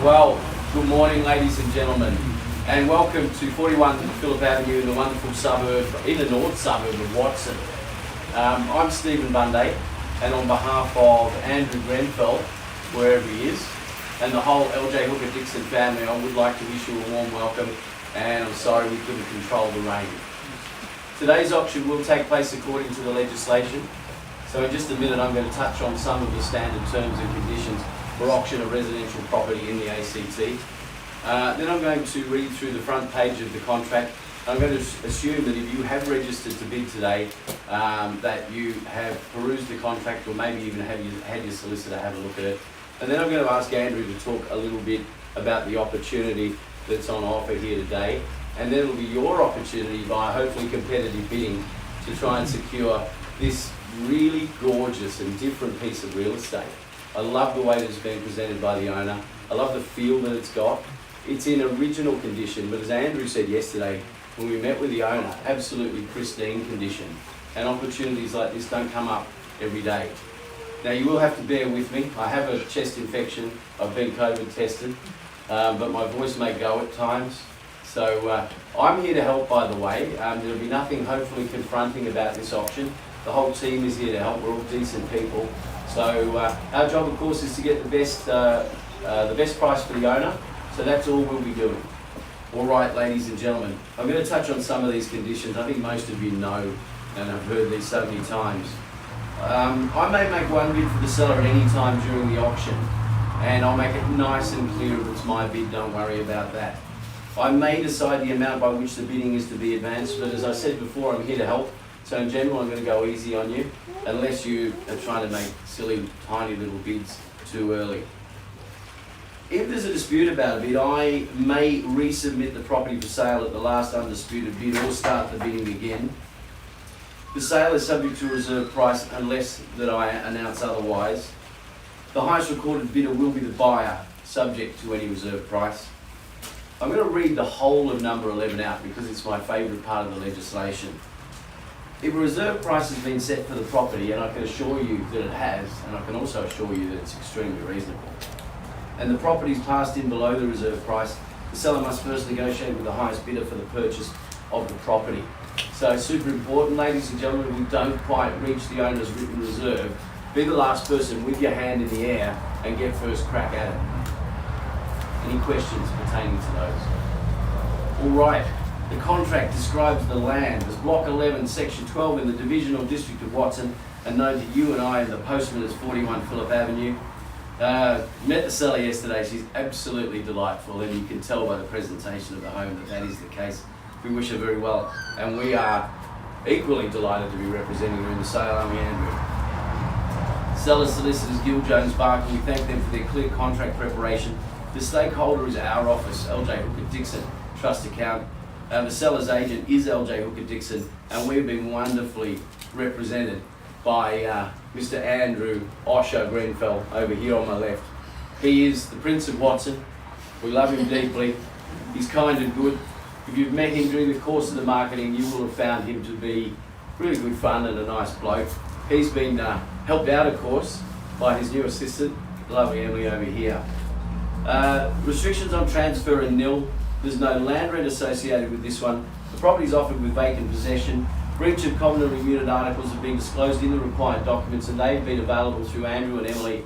Well, good morning, ladies and gentlemen, and welcome to 41 Phillip Avenue in the wonderful suburb, in the north suburb of Watson. I'm Stephen Bunday, and on behalf of Andrew Grenfell, wherever he is, and the whole LJ Hooker Dixon family, I would like to wish you a warm welcome, and I'm sorry we couldn't control the rain. Today's auction will take place according to the legislation, so in just a minute I'm going to touch on some of the standard terms and conditions for auction of residential property in the ACT. Then I'm going to read through the front page of the contract. I'm going to assume that if you have registered to bid today, that you have perused the contract or maybe even had your solicitor have a look at it. And then I'm going to ask Andrew to talk a little bit about the opportunity that's on offer here today. And then it'll be your opportunity by hopefully competitive bidding to try and secure this really gorgeous and different piece of real estate. I love the way that it's been presented by the owner. I love the feel that it's got. It's in original condition, but as Andrew said yesterday, when we met with the owner, absolutely pristine condition. And opportunities like this don't come up every day. Now you will have to bear with me. I have a chest infection. I've been COVID tested, but my voice may go at times. So I'm here to help, by the way. There'll be nothing hopefully confronting about this auction. The whole team is here to help. We're all decent people. So our job, of course, is to get the best price for the owner. So that's all we'll be doing. All right, ladies and gentlemen, I'm going to touch on some of these conditions. I think most of you know, and I've heard these so many times. I may make one bid for the seller at any time during the auction, and I'll make it nice and clear if it's my bid. Don't worry about that. I may decide the amount by which the bidding is to be advanced, but as I said before, I'm here to help. So in general, I'm going to go easy on you, unless you are trying to make silly, tiny little bids too early. If there's a dispute about a bid, I may resubmit the property for sale at the last undisputed bid or start the bidding again. The sale is subject to reserve price unless that I announce otherwise. The highest recorded bidder will be the buyer, subject to any reserve price. I'm going to read the whole of number 11 out because it's my favourite part of the legislation. If a reserve price has been set for the property, and I can assure you that it has, and I can also assure you that it's extremely reasonable, and the property is passed in below the reserve price, the seller must first negotiate with the highest bidder for the purchase of the property. So super important, ladies and gentlemen, we don't quite reach the owner's written reserve. Be the last person with your hand in the air and get first crack at it. Any questions pertaining to those? All right. The contract describes the land as Block 11, Section 12 in the Divisional District of Watson, and note that you and I are the postman as 41 Phillip Avenue. Met the seller yesterday. She's absolutely delightful, and you can tell by the presentation of the home that is the case. We wish her very well, and we are equally delighted to be representing her in the sale, aren't we, Andrew? Seller solicitors Gill Jones Barker, we thank them for their clear contract preparation. The stakeholder is our office, LJ Hooker Dixon, trust account. The seller's agent is LJ Hooker Dixon, and we've been wonderfully represented by Mr. Andrew Osher Grenfell over here on my left. He is the Prince of Watson. We love him deeply. He's kind and good. If you've met him during the course of the marketing, you will have found him to be really good fun and a nice bloke. He's been helped out, of course, by his new assistant, lovely Emily over here. Restrictions on transfer are nil. There's no land rent associated with this one. The property is offered with vacant possession. Breach of common and remuneration articles have been disclosed in the required documents, and they've been available through Andrew and Emily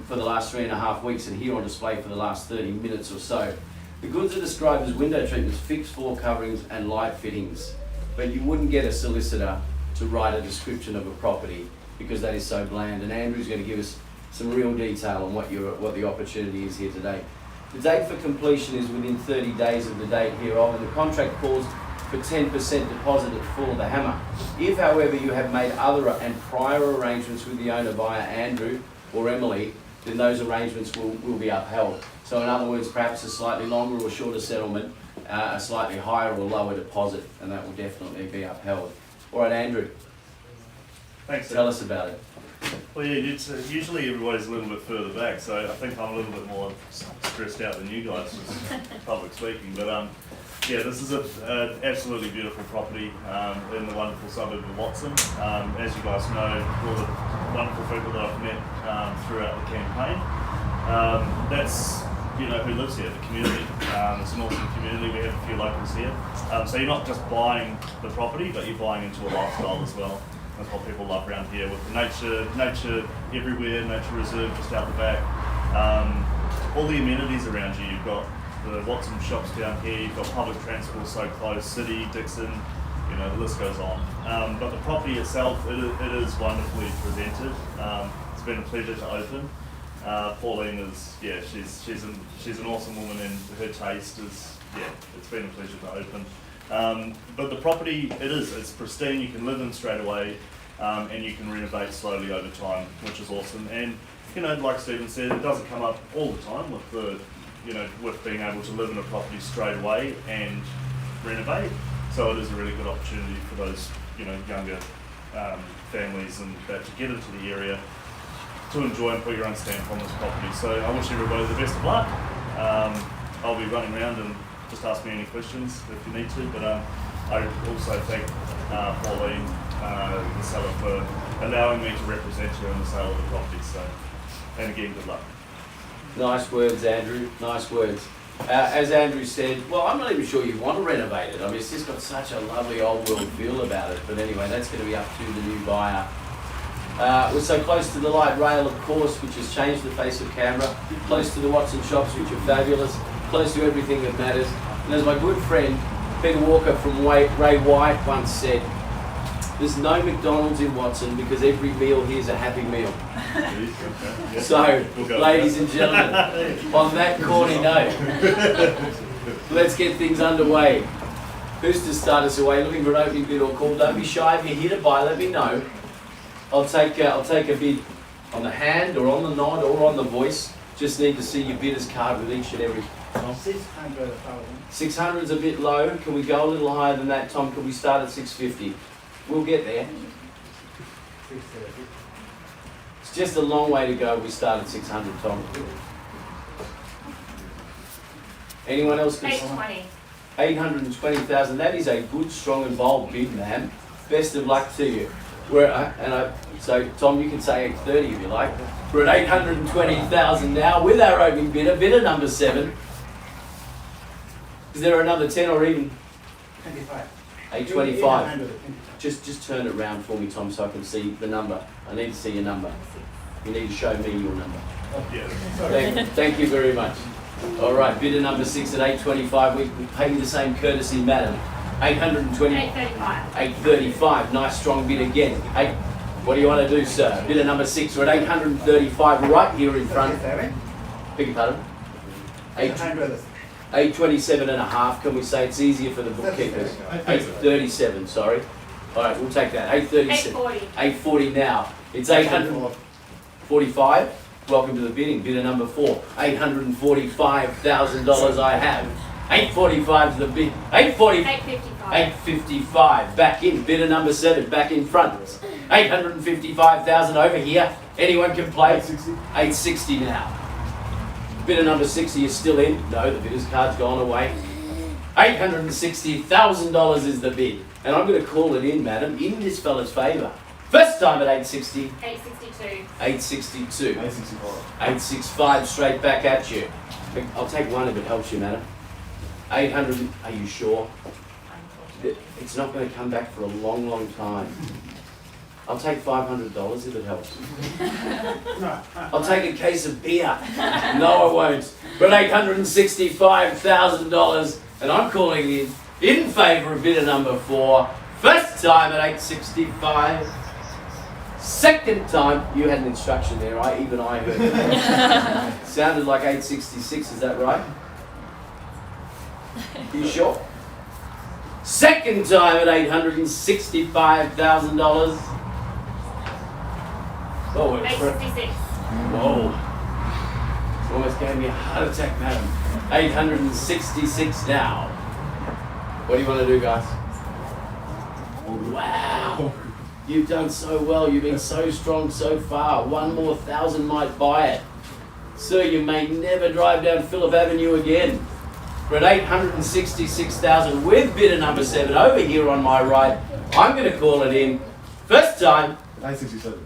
for the last 3.5 weeks and here on display for the last 30 minutes or so. The goods are described as window treatments, fixed floor coverings and light fittings, but you wouldn't get a solicitor to write a description of a property because that is so bland, and Andrew's going to give us some real detail on what the opportunity is here today. The date for completion is within 30 days of the date hereof, and the contract calls for 10% deposit at full of the hammer. If, however, you have made other and prior arrangements with the owner via Andrew or Emily, then those arrangements will be upheld. So in other words, perhaps a slightly longer or shorter settlement, a slightly higher or lower deposit, and that will definitely be upheld. All right, Andrew. Thanks. Tell us about it. Well, yeah, it's, usually everybody's a little bit further back, so I think I'm a little bit more stressed out than you guys, just public speaking. But yeah, this is an absolutely beautiful property in the wonderful suburb of Watson. As you guys know, all the wonderful people that I've met throughout the campaign. That's who lives here, the community. It's an awesome community. We have a few locals here. So you're not just buying the property, but you're buying into a lifestyle as well. That's what people love around here, with the nature everywhere, nature reserve just out the back. All the amenities around you. You've got the Watson shops down here. You've got public transport so close, City, Dixon. The list goes on. But the property itself, it is wonderfully presented. It's been a pleasure to open. Pauline is, she's an awesome woman, and her taste is, it's been a pleasure to open. But the property, it's pristine. You can live in straight away, and you can renovate slowly over time, which is awesome. And like Stephen said, it doesn't come up all the time with being able to live in a property straight away and renovate. So it is a really good opportunity for those younger families and that to get into the area, to enjoy and put your own stamp on this property. So I wish everybody the best of luck. I'll be running around, and just ask me any questions if you need to. But I also thank Pauline, the seller, for allowing me to represent her in the sale of the property. So, and again, good luck. Nice words, Andrew. Nice words. As Andrew said, well, I'm not even sure you want to renovate it. I mean, it's just got such a lovely old world feel about it. But anyway, that's going to be up to the new buyer. We're so close to the light rail, of course, which has changed the face of Canberra. Close to the Watson shops, which are fabulous. Close to everything that matters. And as my good friend Peter Walker from Ray White once said, there's no McDonald's in Watson because every meal here is a happy meal. So, ladies and gentlemen, on that corny note, let's get things underway. Who's to start us away? Looking for an opening bid or call? Don't be shy. If you're here to buy, let me know. I'll take a bid on the hand or on the nod or on the voice. Just need to see your bidder's card with each and every. 600's a bit low. Can we go a little higher than that, Tom? Can we start at 650? We'll get there. It's just a long way to go. We start at 600, Tom. Anyone else? 820. 820,000. That is a good, strong and bold bid, ma'am. Best of luck to you. So Tom, you can say 830 if you like. We're at 820,000 now with our opening bidder number 7. Is there another 10 or even? 25. 825. Just turn it round for me, Tom, so I can see the number. I need to see your number. You need to show me your number. Thank you very much. All right, bidder number 6 at 825. We pay you the same courtesy, madam. 820. 835. 835. Nice strong bid again. What do you want to do, sir? Bidder number 6. We're at 835 right here in front. Beg your pardon? 827 and a half. Can we say it's easier for the bookkeepers? 837. Sorry. All right, we'll take that. 837. 840. 840 now. It's 845. Welcome to the bidding. Bidder number 4. $845,000 I have. 845 to the bid. 840. 855. 855. Back in. Bidder number 7. Back in front. 855,000 over here. Anyone can play. 860 now. Bidder number 6, are you still in? No, the bidder's card's gone away. $860,000 is the bid. And I'm going to call it in, madam, in this fella's favour. First time at 860. 862. 862. 865. 865 straight back at you. I'll take one if it helps you, madam. 800, are you sure? It's not going to come back for a long, long time. I'll take $500 if it helps. I'll take a case of beer. No, I won't. But $865,000, and I'm calling in favour of bidder number 4. First time at 865. Second time, you had an instruction there. Even I heard it. Sounded like 866. Is that right? You sure? Second time at $865,000. Oh, it's 866. whoa. It almost gave me a heart attack, madam. 866 now. What do you want to do, guys? Wow. You've done so well. You've been so strong so far. One more 1,000 might buy it. Sir, you may never drive down Phillip Avenue again. We're at 866,000 with bidder number 7 over here on my right. I'm going to call it in. First time. 867.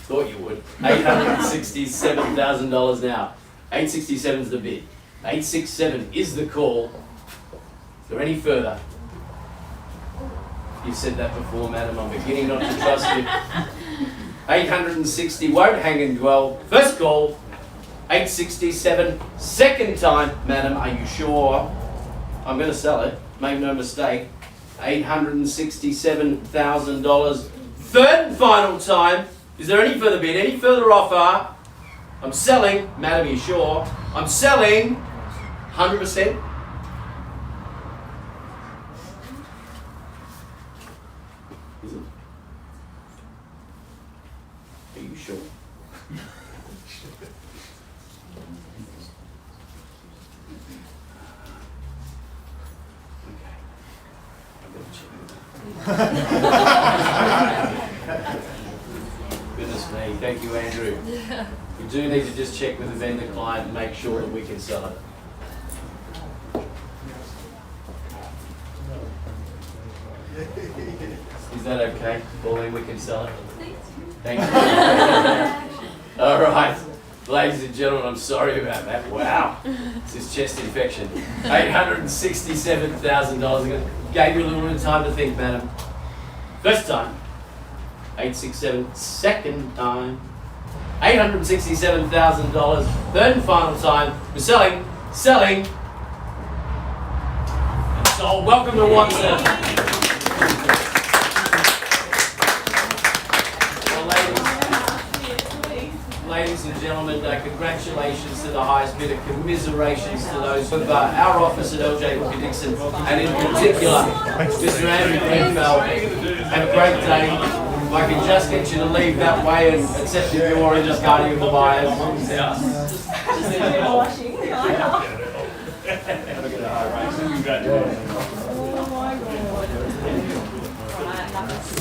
Thought you would. $867,000 now. 867's the bid. 867 is the call. Is there any further? You've said that before, madam. I'm beginning not to trust you. 860 won't hang and dwell. First call. 867. Second time, madam. Are you sure? I'm going to sell it. Make no mistake. $867,000. Third and final time. Is there any further bid? Any further offer? I'm selling. Madam, are you sure? I'm selling. 100%. Is it? Are you sure? Okay. I'm going to check. Goodness me. Thank you, Andrew. We do need to just check with the vendor client and make sure that we can sell it. Is that okay? Pauline, we can sell it? Thank you. All right. Ladies and gentlemen, I'm sorry about that. Wow. This is chest infection. $867,000. Gave you a little bit of time to think, madam. First time. 867. Second time. $867,000. Third and final time. We're selling. And sold. Welcome to Watson. Ladies and gentlemen, congratulations to the highest bidder, commiserations to those of our office at LJ Hooker Dixon, and in particular, Mr. Andrew Greenfeld. Have a great day. If I can just get you to leave that way and accept your oranges carding of the buyers. Congratulations. Oh my god.